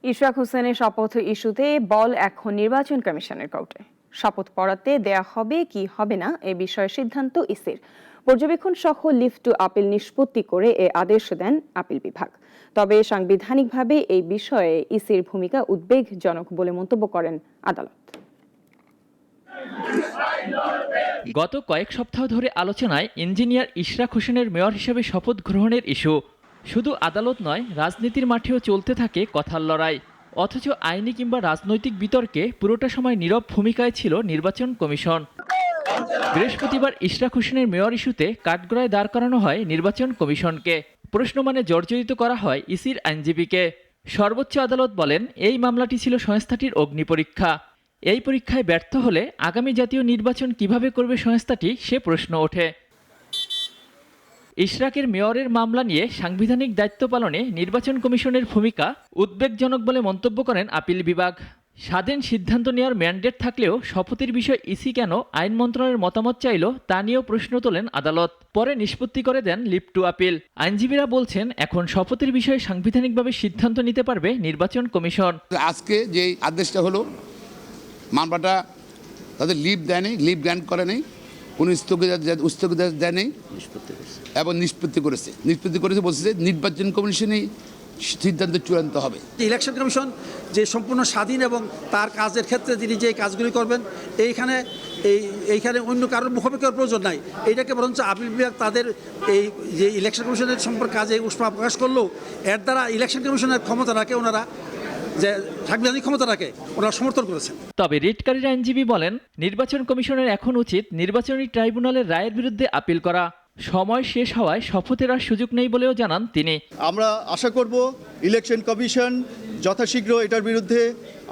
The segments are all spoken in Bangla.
ইশরাক হোসেনের শপথ ইস্যুতে বল এখন নির্বাচন কমিশনের কোর্টে। শপথ পড়াতে দেয়া হবে কি হবে না এ বিষয়ে সিদ্ধান্ত ইসির। পর্যবেক্ষণ সহ লিভ টু আপিল নিষ্পত্তি করে এ আদেশ দেন আপিল বিভাগ। তবে সাংবিধানিকভাবে এই বিষয়ে ইসির ভূমিকা উদ্বেগজনক বলে মন্তব্য করেন আদালত। গত কয়েক সপ্তাহ ধরে আলোচনায় ইঞ্জিনিয়ার ইশরাক হোসেনের মেয়র হিসেবে শপথ গ্রহণের ইস্যু। শুধু আদালত নয়, রাজনীতির মাঠেও চলতে থাকে কথার লড়াই। অথচ আইনি কিংবা রাজনৈতিক বিতর্কে পুরোটা সময় নীরব ভূমিকায় ছিল নির্বাচন কমিশন। বৃহস্পতিবার ইশরাক হোসেনের মেয়র ইস্যুতে কাঠগড়ায় দাঁড় করানো হয় নির্বাচন কমিশনকে। প্রশ্ন মানে জর্জরিত করা হয় ইসির আইনজীবীকে। সর্বোচ্চ আদালত বলেন, এই মামলাটি ছিল সংস্থাটির অগ্নিপরীক্ষা। এই পরীক্ষায় ব্যর্থ হলে আগামী জাতীয় নির্বাচন কিভাবে করবে সংস্থাটি, সে প্রশ্ন ওঠে। ইশরাকের মেয়রের মামলা নিয়ে সাংবিধানিক দায়িত্ব পালনে নির্বাচন কমিশনের ভূমিকা উদ্বেগজনক বলে মন্তব্য করেন আপিল বিভাগ। স্বাধীন সিদ্ধান্ত নেওয়ার ম্যান্ডেট থাকলেও শপথের বিষয় ইসি কেন আইন মন্ত্রণালয়ের মতামত চাইল তা নিয়েও প্রশ্ন তোলেন আদালত। পরে নিষ্পত্তি করে দেন লিভ টু আপিল। আইনজীবীরা বলছেন, এখন শপথের বিষয়ে সাংবিধানিকভাবে সিদ্ধান্ত নিতে পারবে নির্বাচন কমিশন। আজকে যে আদেশটা হলো, মামলাটা তাদের লিভ দেয়নি, লিভ গ্র্যান্ট করে নেই, কোনো স্থগিতাদেশ দেয় নেই এবং নিষ্পত্তি করেছে বলছে যে নির্বাচন কমিশনই সিদ্ধান্ত চূড়ান্ত হবে। ইলেকশন কমিশন যে সম্পূর্ণ স্বাধীন এবং তার কাজের ক্ষেত্রে তিনি যে কাজগুলি করবেন, এইখানে অন্য কারোর মুখোমুখির প্রয়োজন নাই। এইটাকে বরঞ্চ আপিল বিভাগ তাদের এই যে ইলেকশন কমিশনের সম্পর্কে কাজে উষ্মা প্রকাশ করলেও এর দ্বারা ইলেকশন কমিশনের ক্ষমতা রাখে, ওনারা যে সাংবিধানিক ক্ষমতা রাখে, ওনারা সমর্থন করেছেন। তবে রিটকারীর আইনজীবী বলেন, নির্বাচন কমিশনের এখন উচিত নির্বাচনী ট্রাইব্যুনালের রায়ের বিরুদ্ধে আপিল করা। সময় শেষ হওয়ায় শপথের আর সুযোগ নেই বলেও জানান তিনি। আমরা আশা করব ইলেকশন কমিশন যথাশীঘ্র এটার বিরুদ্ধে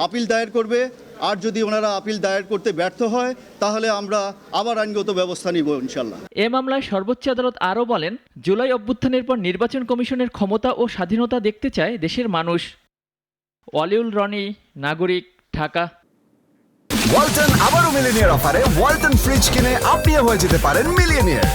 আপিল দায়ের করবে। আর যদি ওনারা আপিল দায়ের করতে ব্যর্থ হয় তাহলে আমরা আবার আইনগত ব্যবস্থা নিব ইনশাল্লাহ। এ মামলায় সর্বোচ্চ আদালত আরও বলেন, জুলাই অভ্যুত্থানের পর নির্বাচন কমিশনের ক্ষমতা ও স্বাধীনতা দেখতে চায় দেশের মানুষ। ওয়ালিউল রনি, নাগরিক, ঢাকা। ওয়ালটন আবারও মিলিনিয়ার অফারে ওয়ালটন ফ্রিজ কিনে আপনিও হয়ে যেতে পারেন মিলিয়নিয়ার।